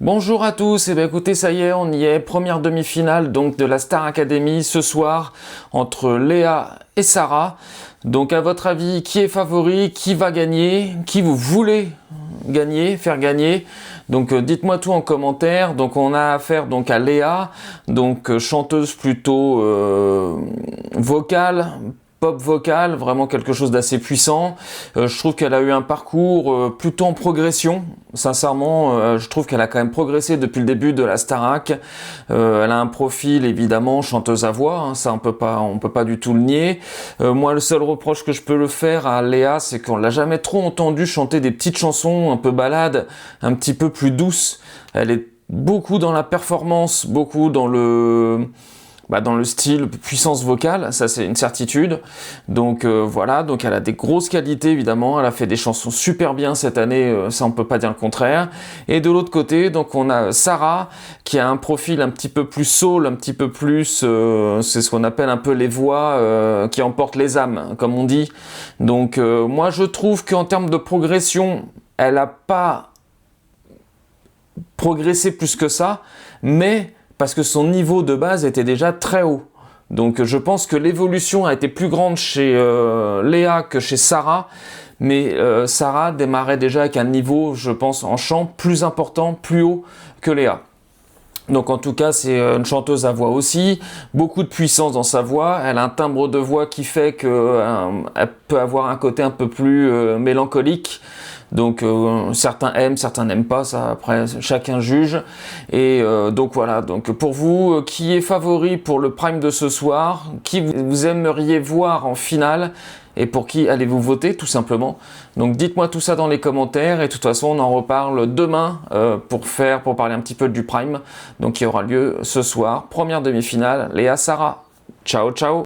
Bonjour à tous, et bien écoutez, ça y est, on y est, première demi-finale donc de la Star Academy ce soir entre Léa et Sarah. Donc à votre avis, qui est favori, qui va gagner, qui vous voulez gagner, faire gagner? Donc dites-moi tout en commentaire. Donc on a affaire donc à Léa, donc chanteuse plutôt vocale, pop vocale, vraiment quelque chose d'assez puissant. Je trouve qu'elle a eu un parcours plutôt en progression. Sincèrement, je trouve qu'elle a quand même progressé depuis le début de la Starac. Elle a un profil évidemment chanteuse à voix, hein, ça on peut pas du tout le nier. Moi, le seul reproche que je peux le faire à Léa, c'est qu'on l'a jamais trop entendu chanter des petites chansons un peu balades, un petit peu plus douces. Elle est beaucoup dans la performance, beaucoup dans le style puissance vocale, ça c'est une certitude. Donc voilà, donc elle a des grosses qualités évidemment, elle a fait des chansons super bien cette année, ça on peut pas dire le contraire. Et de l'autre côté, donc on a Sarah qui a un profil un petit peu plus soul, un petit peu plus, c'est ce qu'on appelle un peu les voix qui emportent les âmes, comme on dit. Donc moi je trouve qu'en termes de progression, elle a pas progressé plus que ça, mais parce que son niveau de base était déjà très haut. Donc je pense que l'évolution a été plus grande chez Léa que chez Sarah, mais Sarah démarrait déjà avec un niveau, je pense, en chant plus important, plus haut que Léa. Donc en tout cas, c'est une chanteuse à voix aussi, beaucoup de puissance dans sa voix, elle a un timbre de voix qui fait qu'elle peut avoir un côté un peu plus mélancolique. Donc certains aiment, certains n'aiment pas, ça après chacun juge. Et donc voilà, donc pour vous, qui est favori pour le prime de ce soir? Qui vous aimeriez voir en finale? Et pour qui allez-vous voter tout simplement? Donc dites-moi tout ça dans les commentaires et de toute façon on en reparle demain pour parler un petit peu du prime. Donc qui aura lieu ce soir, première demi-finale, Léa Sarah. Ciao ciao.